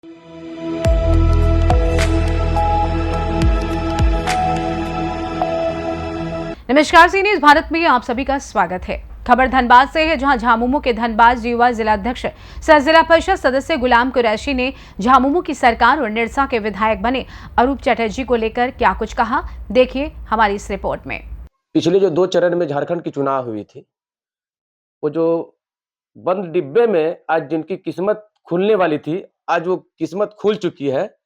नमस्कार, सी न्यूज भारत में आप सभी का स्वागत है। खबर धनबाद से है, जहां झामुमो के धनबाद युवा जिलाध्यक्ष सह जिला परिषद सदस्य गुलाम कुरैशी ने झामुमो की सरकार और निरसा के विधायक बने अरूप चटर्जी को लेकर क्या कुछ कहा, देखिए हमारी इस रिपोर्ट में। पिछले जो 2 चरण में झारखंड की चुनाव हुई थी, वो जो बंद डिब्बे में आज जिनकी किस्मत खुलने वाली थी, आज वो किस्मत खुल चुकी है।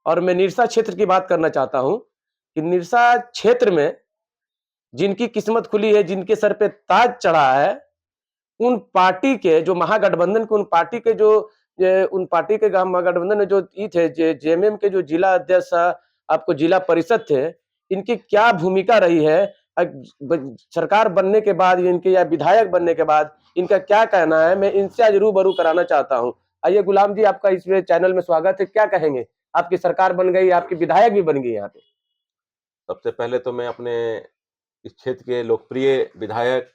और मैं निरसा क्षेत्र की बात करना चाहता हूं कि निरसा क्षेत्र में जिनकी किस्मत खुली है, जिनके सर पे ताज चढ़ा है, उन पार्टी के जो महागठबंधन के उन पार्टी के महागठबंधन में जो थे जेएमएम के जो जिला अध्यक्ष आपको जिला परिषद थे, इनकी क्या भूमिका रही है सरकार बनने के बाद, इनके या विधायक बनने के बाद इनका क्या कहना है, मैं इनसे आज रूबरू कराना चाहता हूं। आइए गुलाम जी, आपका इस चैनल में स्वागत है। क्या कहेंगे, आपकी सरकार बन गई, आपकी विधायक भी बन गई यहाँ पे। सबसे पहले तो मैं अपने इस क्षेत्र के लोकप्रिय विधायक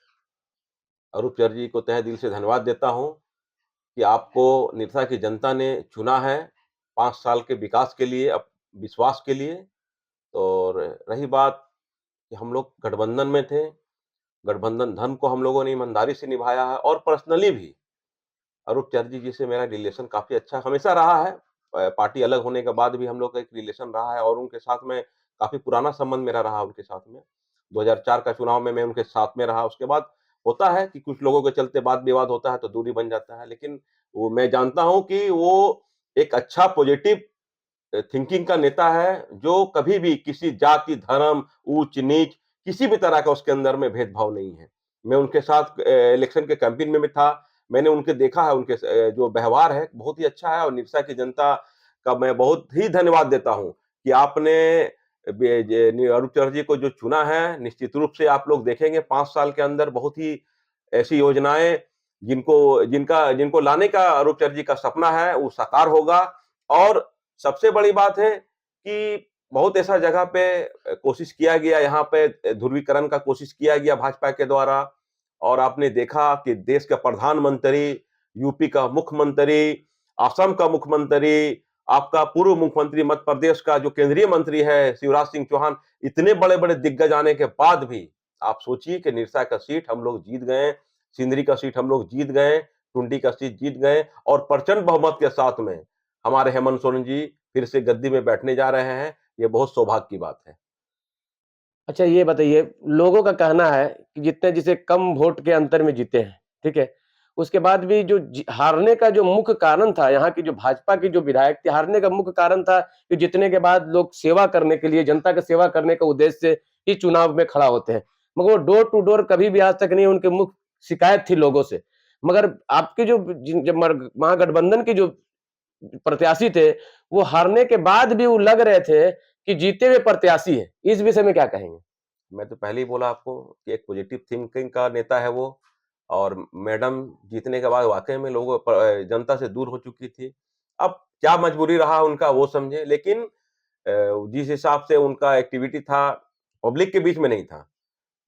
अरूप चटर्जी को तहे दिल से धन्यवाद देता हूं कि आपको निरसा की जनता ने चुना है 5 साल के विकास के लिए, विश्वास के लिए। और रही बात कि हम लोग गठबंधन में थे, गठबंधन धर्म को हम लोगों ने ईमानदारी से निभाया है और पर्सनली भी अरूप चटर्जी जी से मेरा रिलेशन काफ़ी अच्छा हमेशा रहा है। पार्टी अलग होने के बाद भी हम लोग का एक रिलेशन रहा है और उनके साथ में काफ़ी पुराना संबंध मेरा रहा उनके साथ में। 2004 का चुनाव में मैं उनके साथ में रहा। उसके बाद होता है कि कुछ लोगों के चलते वाद-विवाद होता है तो दूरी बन जाता है। लेकिन वो मैं जानता हूँ कि वो एक अच्छा पॉजिटिव थिंकिंग का नेता है, जो कभी भी किसी जाति, धर्म, ऊच-नीच किसी भी तरह का उसके अंदर में भेदभाव नहीं है। मैं उनके साथ इलेक्शन के कैंपेन में भी था। मैंने उनके देखा है, उनके जो व्यवहार है बहुत ही अच्छा है और निरसा की जनता का मैं बहुत ही धन्यवाद देता हूँ कि आपने अरूप चटर्जी को जो चुना है। निश्चित रूप से आप लोग देखेंगे 5 साल के अंदर बहुत ही ऐसी योजनाएं जिनको लाने का अरूप चटर्जी का सपना है वो साकार होगा। और सबसे बड़ी बात है कि बहुत ऐसा जगह पे कोशिश किया गया, यहाँ पे ध्रुवीकरण का कोशिश किया गया भाजपा के द्वारा। और आपने देखा कि देश का प्रधानमंत्री, यूपी का मुख्यमंत्री, असम का मुख्यमंत्री, आपका पूर्व मुख्यमंत्री मध्य प्रदेश का जो केंद्रीय मंत्री है शिवराज सिंह चौहान, इतने बड़े-बड़े दिग्गज आने के बाद भी आप सोचिए कि निरसा का सीट हम लोग जीत गए, सिंदरी का सीट हम लोग जीत गए, टुंडी का सीट जीत गए और प्रचंड बहुमत के साथ में हमारे हेमंत सोरेन जी फिर से गद्दी में बैठने जा रहे हैं। ये बहुत सौभाग्य की बात है। अच्छा, ये बताइए, लोगों का कहना है कि जितने जिसे कम वोट के अंतर में जीते हैं, ठीक है, उसके बाद भी जो हारने का जो मुख्य कारण था, यहाँ की जो भाजपा की जो विधायक थे, हारने का मुख्य कारण था कि जीतने के बाद लोग सेवा करने के लिए, जनता की सेवा करने का उद्देश्य से ही चुनाव में खड़ा होते हैं, मगर वो डोर टू डोर कभी भी आज तक नहीं, उनके मुख्य शिकायत थी लोगों से। मगर आपके जो महागठबंधन के जो प्रत्याशी थे, वो हारने के बाद भी वो लग रहे थे कि जीते हुए प्रत्याशी है। इस विषय में क्या कहेंगे? मैं तो पहले ही बोला आपको कि एक पॉजिटिव थिंकिंग का नेता है वो। और मैडम जीतने के बाद वाकई में जनता से दूर हो चुकी थी। अब क्या मजबूरी रहा उनका वो समझे, लेकिन जिस हिसाब से उनका एक्टिविटी था पब्लिक के बीच में नहीं था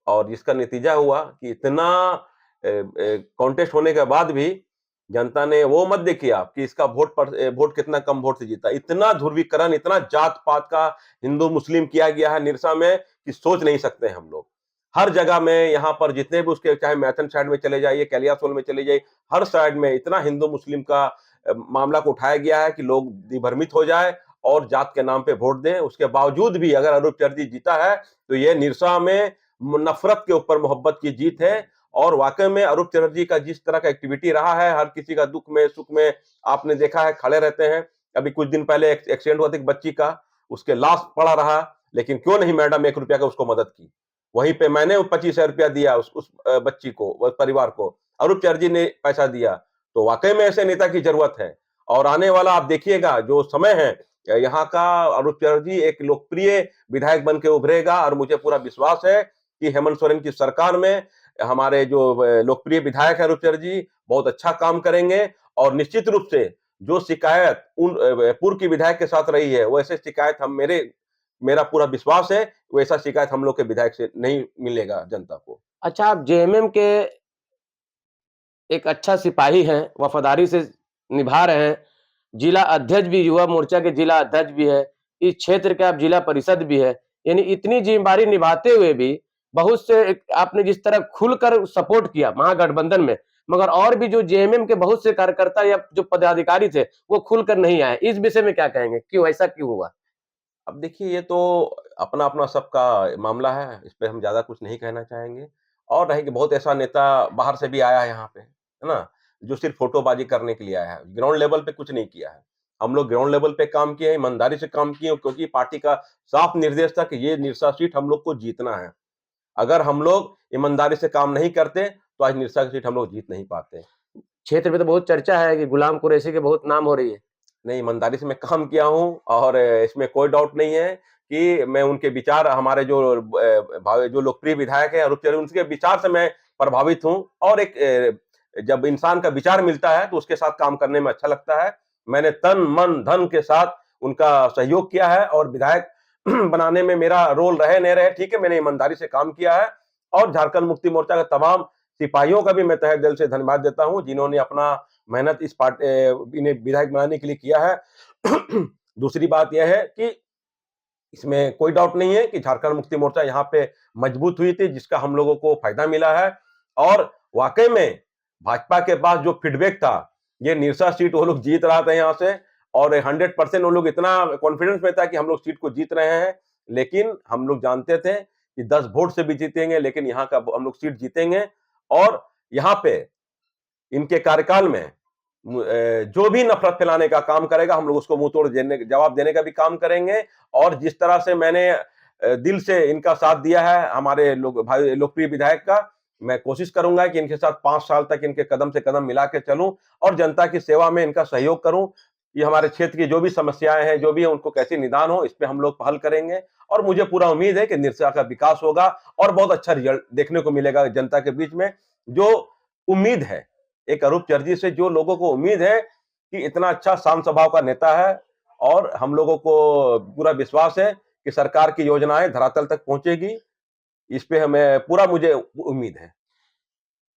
और जिसका नतीजा हुआ कि इतना कॉन्टेस्ट होने के बाद भी जनता ने वो मत देखिए आप कि इसका वोट कितना कम वोट से जीता। इतना ध्रुवीकरण, इतना जात पात का हिंदू मुस्लिम किया गया है निरसा में कि सोच नहीं सकते हम लोग। हर जगह में यहाँ पर जितने भी उसके, चाहे मैथन साइड में चले जाइए, कैलियासोल में चले जाइए, हर साइड में इतना हिंदू मुस्लिम का मामला को उठाया गया है कि लोग दिभ्रमित हो जाए और जात के नाम पे वोट दें। उसके बावजूद भी अगर अरूप चटर्जी जीता है तो ये निरसा में नफरत के ऊपर मोहब्बत की जीत है। और वाकई में अरूप चटर्जी का जिस तरह का एक्टिविटी रहा है, हर किसी का दुख में सुख में आपने देखा है खड़े रहते हैं। अभी कुछ दिन पहले एक्सीडेंट हुआ था एक बच्ची का, उसके लाश पड़ा रहा, लेकिन क्यों नहीं मैडम 1 रुपया का उसको मदद की। वहीं पे मैंने 25,000 रुपया दिया उस बच्ची को, उस परिवार को, अरूप चटर्जी ने पैसा दिया। तो वाकई में ऐसे नेता की जरूरत है। और आने वाला आप देखिएगा जो समय है यहाँ का, अरूप चटर्जी एक लोकप्रिय विधायक बन के उभरेगा और मुझे पूरा विश्वास है कि हेमंत सोरेन की सरकार में हमारे जो लोकप्रिय विधायक है अरूप चटर्जी बहुत अच्छा काम करेंगे। और निश्चित रूप से जो शिकायत उन पूर्व की विधायक के साथ रही है, वैसे शिकायत मेरा पूरा विश्वास है वैसा शिकायत हम लोग के विधायक से नहीं मिलेगा जनता को। अच्छा, आप जेएमएम के एक अच्छा सिपाही हैं, वफादारी से निभा रहे हैं, जिला अध्यक्ष भी, युवा मोर्चा के जिला अध्यक्ष भी है, इस क्षेत्र के आप जिला परिषद भी है, यानी इतनी जिम्मेदारी निभाते हुए भी बहुत से आपने जिस तरह खुलकर सपोर्ट किया महागठबंधन में, मगर और भी जो जेएमएम के बहुत से कार्यकर्ता या जो पदाधिकारी थे वो खुलकर नहीं आए। इस विषय में क्या कहेंगे, क्यों ऐसा क्यों हुआ? अब देखिए ये तो अपना-अपना सबका मामला है, इस पे हम ज़्यादा कुछ नहीं कहना चाहेंगे। और रहे कि बहुत ऐसा नेता बाहर से भी आया है यहाँ पे, है ना? जो सिर्फ़ फ़ोटोबाज़ी करने के लिए आया है, ग्राउंड लेवल पे कुछ नहीं किया है। हम लोग ग्राउंड लेवल पे काम किए हैं, ईमानदारी से काम किए क्योंकि पार्टी का साफ निर्देश था कि ये निरसा सीट हम लोग को जीतना है। अगर हम लोग ईमानदारी से काम नहीं करते, तो आज निरसा की सीट हम लोग जीत नहीं पाते। क्षेत्र में तो बहुत चर्चा है कि गुलाम कुरैशी के बहुत नाम हो रही है। नहीं, ईमानदारी से मैं काम किया हूँ और इसमें कोई डाउट नहीं है कि मैं उनके विचार हमारे जो लोकप्रिय विधायक हैं अरूप चौधरी उनके विचार से मैं प्रभावित हूँ और एक जब इंसान का विचार मिलता है तो उसके साथ काम करने में अच्छा लगता है। मैंने तन, मन, धन के साथ उनका सहयोग किया है और विधायक बनाने में मेरा रोल रहे नहीं रहे ठीक है, मैंने ईमानदारी से काम किया है और झारखंड मुक्ति मोर्चा के तमाम सिपाहियों का भी मैं तहे दिल से धन्यवाद देता हूँ, जिन्होंने अपना मेहनत इन्हें विधायक बनाने के लिए किया है। दूसरी बात यह है कि इसमें कोई डाउट नहीं है कि झारखंड मुक्ति मोर्चा यहाँ पे मजबूत हुई थी, जिसका हम लोगों को फायदा मिला है और वाकई में भाजपा के पास जो फीडबैक था, ये निरसा सीट वो लोग जीत रहा था यहाँ से और 100% वो लोग इतना कॉन्फिडेंस में था कि हम लोग सीट को जीत रहे हैं, लेकिन हम लोग जानते थे कि 10 वोट से भी जीतेंगे, लेकिन यहाँ का हम लोग सीट जीतेंगे और यहाँ पे इनके कार्यकाल में जो भी नफरत फैलाने का काम करेगा हम लोग उसको मुंह तोड़ जवाब देने का भी काम करेंगे और जिस तरह से मैंने दिल से इनका साथ दिया है हमारे भाई लोकप्रिय विधायक का, मैं कोशिश करूंगा कि इनके साथ 5 साल तक इनके कदम से कदम मिला के चलूं और जनता की सेवा में इनका सहयोग करूं। ये हमारे क्षेत्र की जो भी समस्याएं हैं, जो भी है उनको कैसे निदान हो, इस पे हम लोग पहल करेंगे और मुझे पूरा उम्मीद है कि निरसा का विकास होगा और बहुत अच्छा रिजल्ट देखने को मिलेगा जनता के बीच में। जो उम्मीद है एक अरूप चर्जी से, जो लोगों को उम्मीद है कि इतना अच्छा शांत स्वभाव का नेता है और हम लोगों को पूरा विश्वास है कि सरकार की योजनाएं धरातल तक पहुंचेगी, इस पे मुझे उम्मीद है।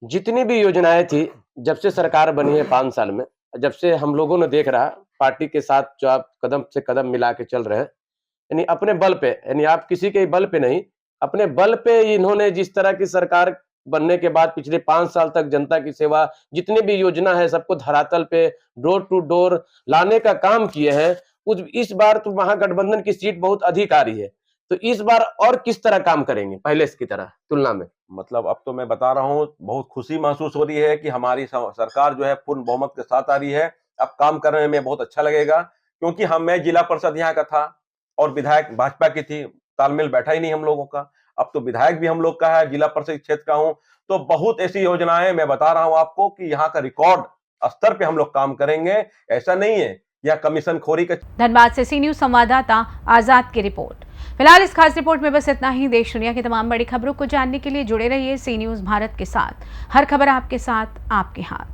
जितनी भी योजनाएं थी, जब से सरकार बनी है 5 साल में, जब से हम लोगों ने देख रहा पार्टी के साथ जो आप कदम से कदम मिला के चल रहे हैं, यानी अपने बल पे, यानी आप किसी के बल पे नहीं, अपने बल पे इन्होंने जिस तरह की सरकार बनने के बाद पिछले 5 साल तक जनता की सेवा, जितनी भी योजना है सबको धरातल पे डोर टू डोर लाने का काम किए हैं। इस बार तो महागठबंधन की सीट बहुत अधिक आ रही है, तो इस बार और किस तरह काम करेंगे पहले की तरह तुलना में? मतलब अब तो मैं बता रहा हूँ, बहुत खुशी महसूस हो रही है कि हमारी सरकार जो है पूर्ण बहुमत के साथ आ रही है। अब काम करने में बहुत अच्छा लगेगा क्योंकि मैं जिला परिषद यहाँ का था और विधायक भाजपा की थी, तालमेल बैठा ही नहीं हम लोगों का। अब तो विधायक भी हम लोग का है, जिला परिषद क्षेत्र का हूँ, तो बहुत ऐसी योजनाएं मैं बता रहा हूँ आपको कि यहाँ का रिकॉर्ड स्तर पे हम लोग काम करेंगे। ऐसा नहीं है या कमीशन खोरी का। धनबाद से सी न्यूज संवाददाता आजाद की रिपोर्ट। फिलहाल इस खास रिपोर्ट में बस इतना ही। देश दुनिया की तमाम बड़ी खबरों को जानने के लिए जुड़े रहिए सी न्यूज भारत के साथ। हर खबर आपके साथ, आपके हाथ।